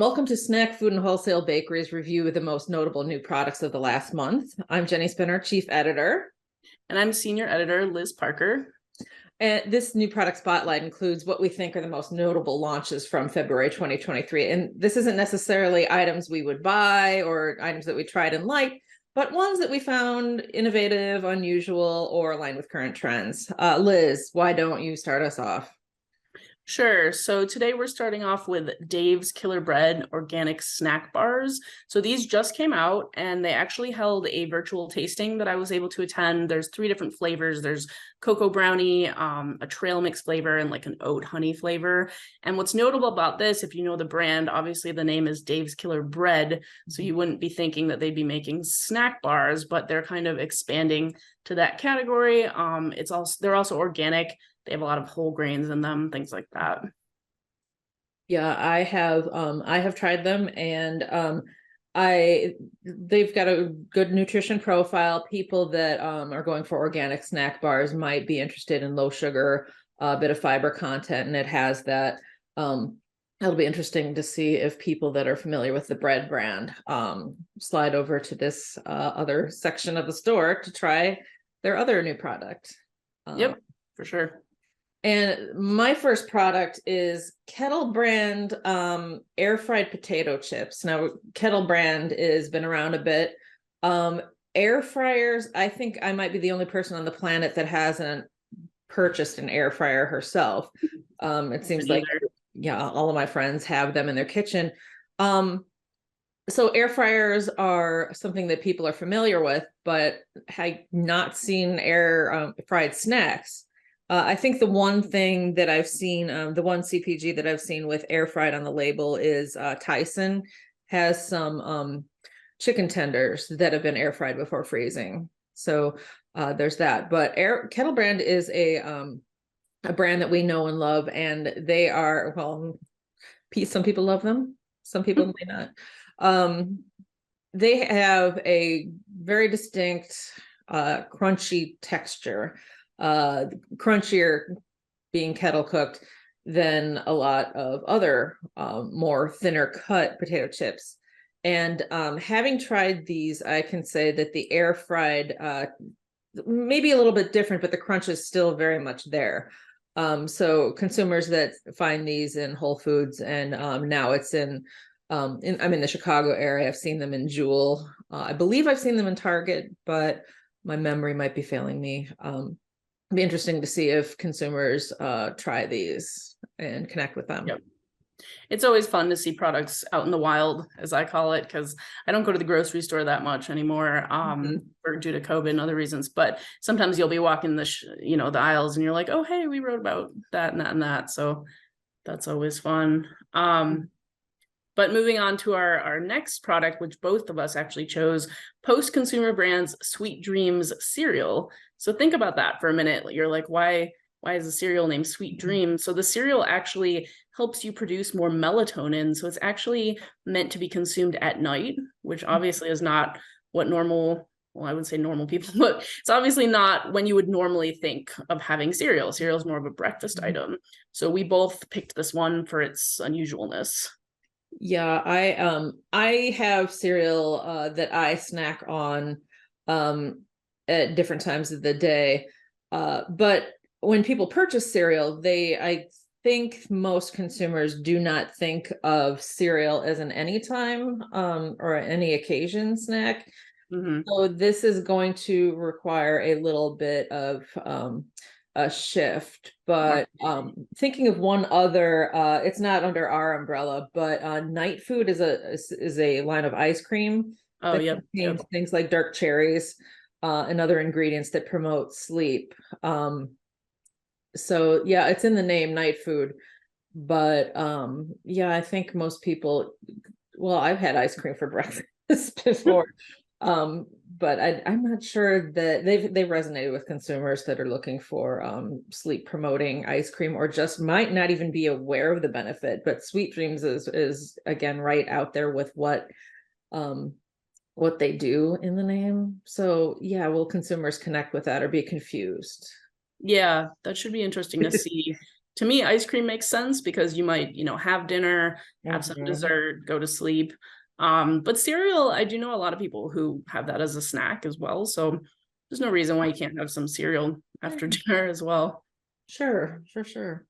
Welcome to Snack Food and Wholesale Bakery's review of the most notable new products of the last month. I'm Jenni Spinner, Chief Editor. And I'm Senior Editor Liz Parker. And this new product spotlight includes what we think are the most notable launches from February 2023. And this isn't necessarily items we would buy or items that we tried and liked, but ones that we found innovative, unusual, or aligned with current trends. Liz, why don't you start us off? Sure. So today we're starting off with Dave's Killer Bread organic snack bars. So these just came out and they actually held a virtual tasting that I was able to attend. There's 3 different flavors. There's cocoa brownie, a trail mix flavor, and like an oat honey flavor. And what's notable about this, if you know the brand, obviously the name is Dave's Killer Bread. So you wouldn't be thinking that they'd be making snack bars, but they're kind of expanding to that category. They're also organic. They have a lot of whole grains in them, things like that. Yeah, I have tried them, and they've got a good nutrition profile. People that are going for organic snack bars might be interested in low sugar, a bit of fiber content, and it has that. It'll be interesting to see if people that are familiar with the bread brand slide over to this other section of the store to try their other new product. Yep, for sure. And my first product is Kettle brand air fried potato chips. Now, Kettle brand has been around a bit. Air fryers, I think I might be the only person on the planet that hasn't purchased an air fryer herself. It seems like, yeah, all of my friends have them in their kitchen. So air fryers are something that people are familiar with, but have not seen air fried snacks. I think the one thing that I've seen, the one CPG that I've seen with air fried on the label is Tyson has some chicken tenders that have been air fried before freezing. So there's that. But Kettle brand is a brand that we know and love, and they are, well, some people love them, some people may not. They have a very distinct crunchy texture. Crunchier being kettle cooked than a lot of other more thinner cut potato chips. And having tried these, I can say that the air fried maybe a little bit different, but the crunch is still very much there. So consumers that find these in Whole Foods, and now it's I'm in the Chicago area. I've seen them in Jewel. I believe I've seen them in Target, but my memory might be failing me. Be interesting to see if consumers try these and connect with them. Yep. It's always fun to see products out in the wild, as I call it, because I don't go to the grocery store that much anymore due to COVID and other reasons. But sometimes you'll be walking the aisles and you're like, oh, hey, we wrote about that and that and that. So that's always fun. But moving on to our next product, which both of us actually chose, Post Consumer Brands Sweet Dreams cereal. So think about that for a minute. You're like, why is the cereal named Sweet Dreams? So the cereal actually helps you produce more melatonin. So it's actually meant to be consumed at night, which obviously is not what I wouldn't say normal people, but it's obviously not when you would normally think of having cereal. Cereal is more of a breakfast item. So we both picked this one for its unusualness. Yeah, I have cereal that I snack on at different times of the day. But when people purchase cereal, I think most consumers do not think of cereal as an anytime or any occasion snack. So this is going to require a little bit of a shift, but thinking of one other, it's not under our umbrella, but Night Food is a line of ice cream that contains things like dark cherries and other ingredients that promote sleep. So yeah, it's in the name, Night Food, but yeah, I think most people, well, I've had ice cream for breakfast before. But I'm not sure that they've resonated with consumers that are looking for sleep promoting ice cream, or just might not even be aware of the benefit. But Sweet Dreams is again right out there with what they do in the name. So yeah, will consumers connect with that or be confused? Yeah, that should be interesting to see. To me, ice cream makes sense because you might, have dinner, have some Mhm. dessert, go to sleep. But cereal, I do know a lot of people who have that as a snack as well. So there's no reason why you can't have some cereal after dinner as well. Sure, for sure.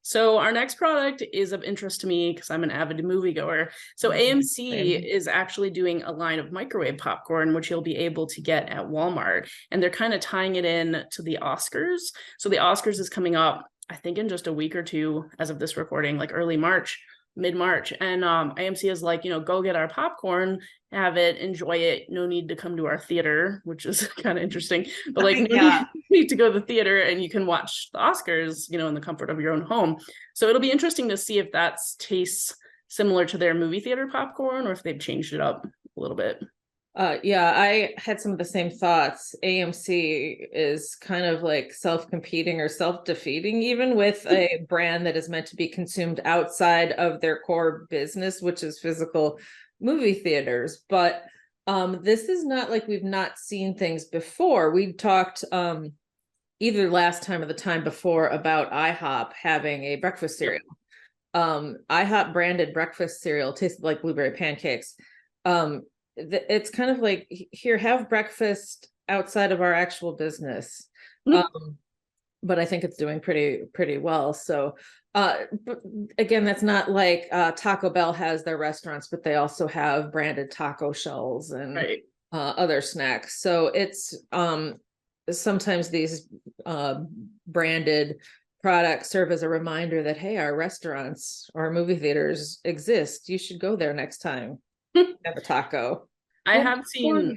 So our next product is of interest to me because I'm an avid moviegoer. So AMC Same. is actually doing a line of microwave popcorn, which you'll be able to get at Walmart. And they're kind of tying it in to the Oscars. So the Oscars is coming up, I think, in just a week or two as of this recording, like early March, mid-March. And AMC is like, go get our popcorn, have it, enjoy it. No need to come to our theater, which is kind of interesting. But like, no Yeah. need to go to the theater, and you can watch the Oscars, in the comfort of your own home. So it'll be interesting to see if that tastes similar to their movie theater popcorn or if they've changed it up a little bit. Yeah, I had some of the same thoughts. AMC is kind of like self-competing or self-defeating, even with a brand that is meant to be consumed outside of their core business, which is physical movie theaters. But this is not like we've not seen things before. We talked either last time or the time before about IHOP having a breakfast cereal. IHOP branded breakfast cereal tasted like blueberry pancakes. It's kind of like, here, have breakfast outside of our actual business. But I think it's doing pretty well. So but again, that's not like Taco Bell has their restaurants, but they also have branded taco shells and Right. other snacks. So it's sometimes these branded products serve as a reminder that, hey, our restaurants or movie theaters exist. You should go there next time. Have a taco. I have seen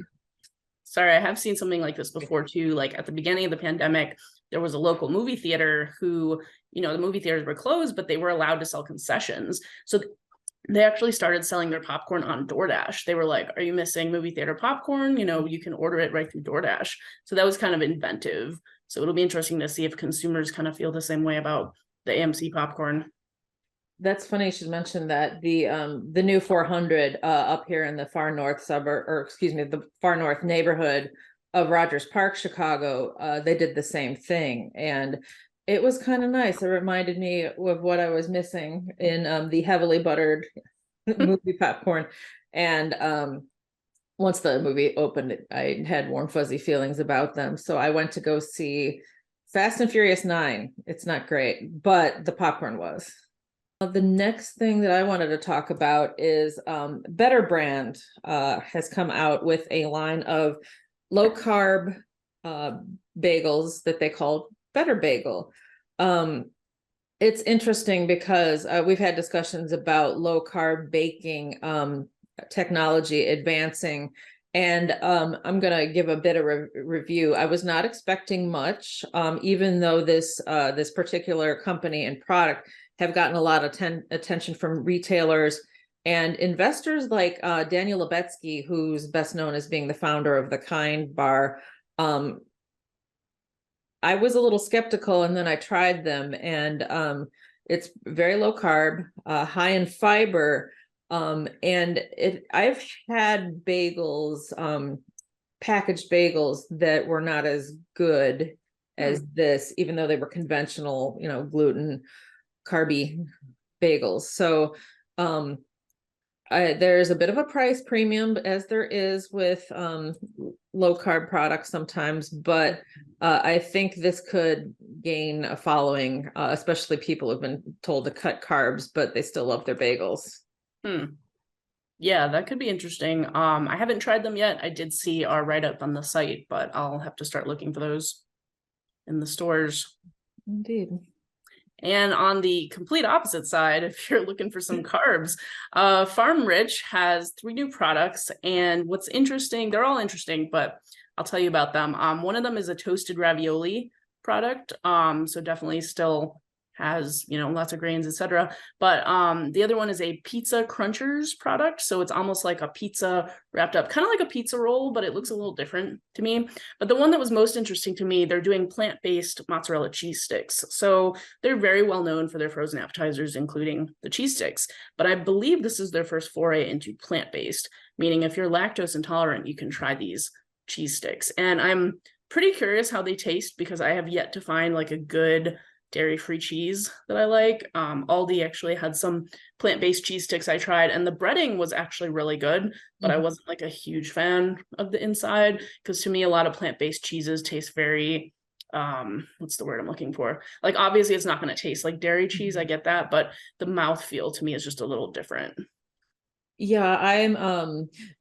something like this before too. Like at the beginning of the pandemic, there was a local movie theater who, the movie theaters were closed, but they were allowed to sell concessions. So they actually started selling their popcorn on DoorDash. They were like, are you missing movie theater popcorn? You can order it right through DoorDash. So that was kind of inventive. So it'll be interesting to see if consumers kind of feel the same way about the AMC popcorn. That's funny you should mention that. The new 400 up here in the far north suburb, or excuse me, the far north neighborhood of Rogers Park, Chicago, they did the same thing, and it was kind of nice. It reminded me of what I was missing in the heavily buttered movie popcorn. And once the movie opened, I had warm fuzzy feelings about them. So I went to go see Fast and Furious 9. It's not great, but the popcorn was. The next thing that I wanted to talk about is Better Brand has come out with a line of low carb bagels that they call Better Bagel. It's interesting because we've had discussions about low carb baking technology advancing, and I'm going to give a bit of review. I was not expecting much, even though this particular company and product have gotten a lot of attention from retailers and investors like Daniel Lebetsky, who's best known as being the founder of the Kind Bar. I was a little skeptical, and then I tried them, and it's very low carb, high in fiber, and I've had bagels, packaged bagels that were not as good as this, even though they were conventional, gluten, carby bagels. So there's a bit of a price premium, as there is with low carb products sometimes, but I think this could gain a following, especially people who've been told to cut carbs, but they still love their bagels. Yeah, that could be interesting. I haven't tried them yet. I did see our write-up on the site, but I'll have to start looking for those in the stores. Indeed. And on the complete opposite side, if you're looking for some carbs, Farm Rich has 3 new products. And what's interesting, they're all interesting, but I'll tell you about them. One of them is a toasted ravioli product. So definitely still has, lots of grains, etc. But the other one is a pizza crunchers product. So it's almost like a pizza wrapped up, kind of like a pizza roll, but it looks a little different to me. But the one that was most interesting to me, they're doing plant-based mozzarella cheese sticks. So they're very well known for their frozen appetizers, including the cheese sticks. But I believe this is their first foray into plant-based, meaning if you're lactose intolerant, you can try these cheese sticks. And I'm pretty curious how they taste because I have yet to find like a good dairy-free cheese that I like. Aldi actually had some plant-based cheese sticks I tried, and the breading was actually really good, but I wasn't like a huge fan of the inside, because to me, a lot of plant-based cheeses taste very, what's the word I'm looking for? Like, obviously it's not going to taste like dairy cheese, I get that, but the mouthfeel to me is just a little different. Yeah,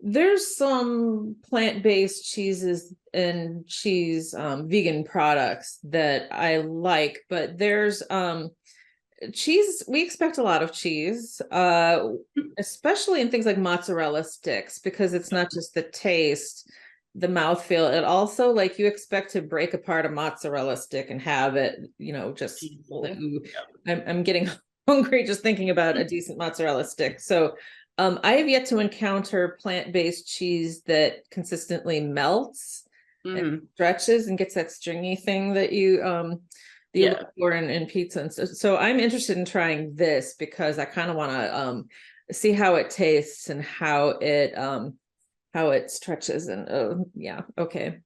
there's some plant-based cheeses and cheese vegan products that I like, but there's cheese, we expect a lot of cheese, especially in things like mozzarella sticks, because it's not just the taste, the mouthfeel, it also, like, you expect to break apart a mozzarella stick and have it, just like, ooh, I'm getting hungry just thinking about a decent mozzarella stick. So I have yet to encounter plant-based cheese that consistently melts and stretches and gets that stringy thing that you look for in pizza and stuff. So I'm interested in trying this because I kind of want to see how it tastes and how it stretches, and yeah, okay.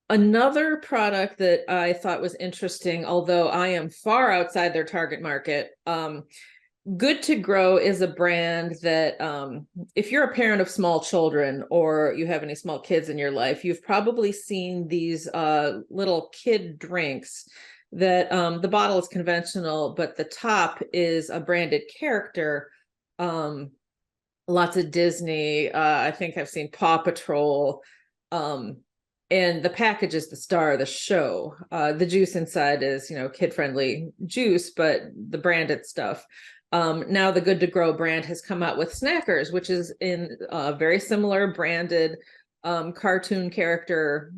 Another product that I thought was interesting, although I am far outside their target market, Good to Grow is a brand that if you're a parent of small children or you have any small kids in your life, you've probably seen these little kid drinks that the bottle is conventional, but the top is a branded character. Lots of Disney. I think I've seen Paw Patrol. And the package is the star of the show. The juice inside is, kid-friendly juice, but the branded stuff. Now the Good to Grow brand has come out with Snackers, which is in very similar branded cartoon character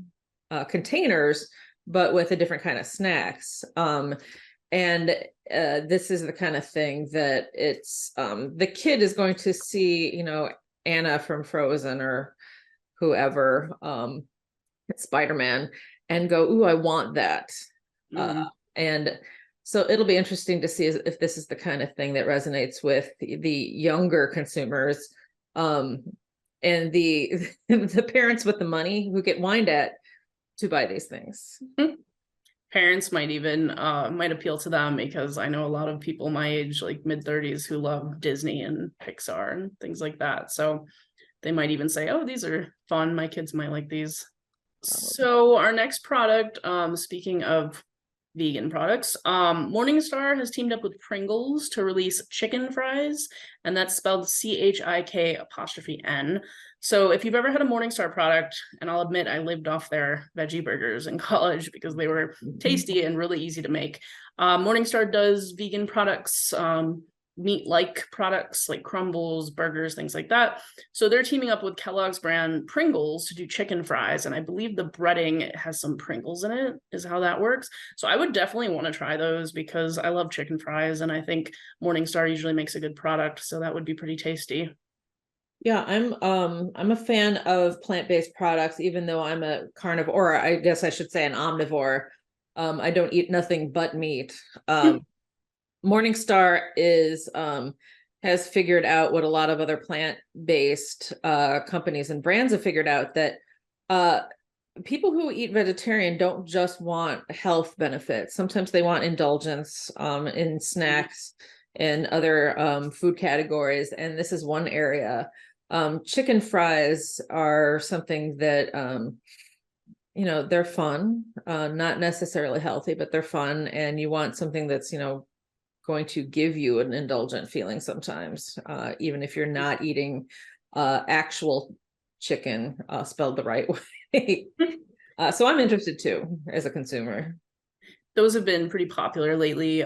containers, but with a different kind of snacks. And this is the kind of thing that it's the kid is going to see, Anna from Frozen or whoever, Spider-Man, and go, ooh, I want that. And so it'll be interesting to see if this is the kind of thing that resonates with the younger consumers, and the the parents with the money who get whined at to buy these things. Parents might even might appeal to them, because I know a lot of people my age, like mid-30s, who love Disney and Pixar and things like that. So they might even say, oh, these are fun, my kids might like these. So our next product, speaking of vegan products, Morningstar has teamed up with Pringles to release chicken fries, and that's spelled CHIK''N. So if you've ever had a Morningstar product, and I'll admit I lived off their veggie burgers in college because they were tasty and really easy to make. Morningstar does vegan products, meat-like products like crumbles, burgers, things like that. So they're teaming up with Kellogg's brand Pringles to do chicken fries, and I believe the breading has some Pringles in it, is how that works. So I would definitely want to try those because I love chicken fries, and I think Morningstar usually makes a good product, so that would be pretty tasty. Yeah, I'm a fan of plant-based products, even though I'm a carnivore, or I guess I should say an omnivore. I don't eat nothing but meat. Morningstar has figured out what a lot of other plant-based companies and brands have figured out, that people who eat vegetarian don't just want health benefits. Sometimes they want indulgence in snacks and other food categories, and this is one area. Chicken fries are something that they're fun, not necessarily healthy, but they're fun, and you want something that's going to give you an indulgent feeling sometimes, even if you're not eating actual chicken spelled the right way. So I'm interested too as a consumer. Those have been pretty popular lately.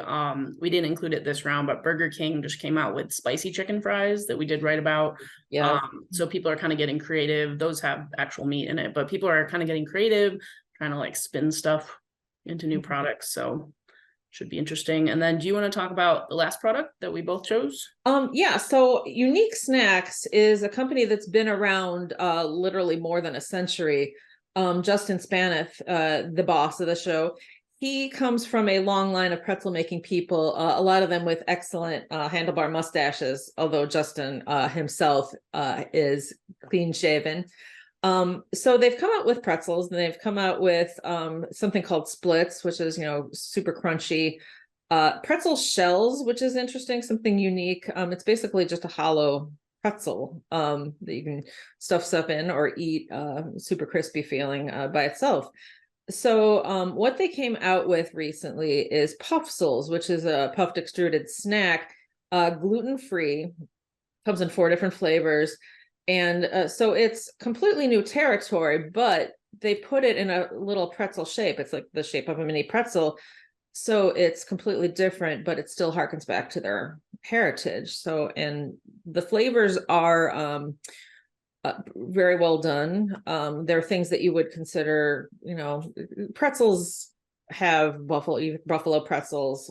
We didn't include it this round, but Burger King just came out with spicy chicken fries that we did write about. Yeah. So people are kind of getting creative. Those have actual meat in it, but people are kind of getting creative, trying to like spin stuff into new products. So should be interesting. And then do you want to talk about the last product that we both chose? Yeah, so Unique Snacks is a company that's been around literally more than a century. Justin Spanath, the boss of the show, he comes from a long line of pretzel making people, a lot of them with excellent handlebar mustaches, although Justin himself is clean shaven. So they've come out with pretzels, and they've come out with something called splits, which is, super crunchy. Pretzel shells, which is interesting, something unique. It's basically just a hollow pretzel that you can stuff stuff in or eat, super crispy feeling by itself. So what they came out with recently is puffsels, which is a puffed extruded snack, gluten-free, comes in 4 different flavors. And so it's completely new territory, but they put it in a little pretzel shape. It's like the shape of a mini pretzel. So it's completely different, but it still harkens back to their heritage. So, and the flavors are very well done. There are things that you would consider, pretzels have buffalo pretzels,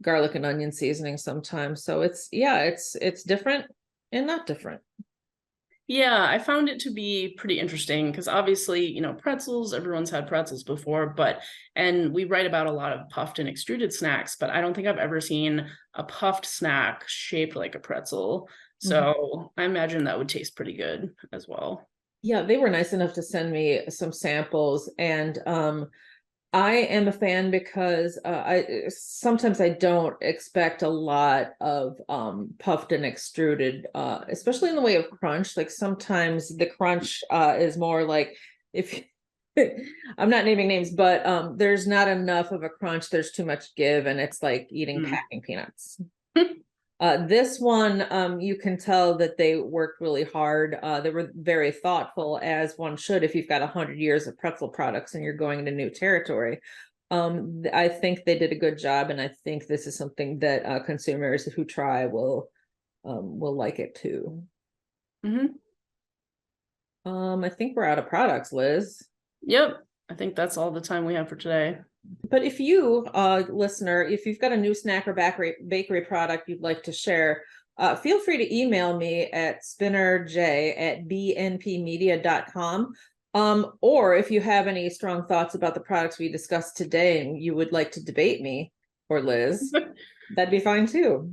garlic and onion seasoning sometimes. So it's different and not different. Yeah, I found it to be pretty interesting because obviously, pretzels, everyone's had pretzels before, and we write about a lot of puffed and extruded snacks, but I don't think I've ever seen a puffed snack shaped like a pretzel. So I imagine that would taste pretty good as well. Yeah, they were nice enough to send me some samples, and I am a fan because I don't expect a lot of puffed and extruded, especially in the way of crunch. Like sometimes the crunch is more like, if I'm not naming names, but there's not enough of a crunch, there's too much give, and it's like eating packing peanuts. This one, you can tell that they worked really hard. They were very thoughtful, as one should if you've got 100 years of pretzel products and you're going into new territory. I think they did a good job, and I think this is something that consumers who try will like it too. I think we're out of products, Liz. Yep, I think that's all the time we have for today. But if you, listener, if you've got a new snack or bakery product you'd like to share, feel free to email me at spinnerj@bnpmedia.com. Or if you have any strong thoughts about the products we discussed today and you would like to debate me or Liz, that'd be fine too.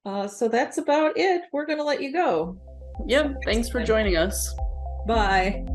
So that's about it. We're going to let you go. Yep, thanks for joining us. Bye.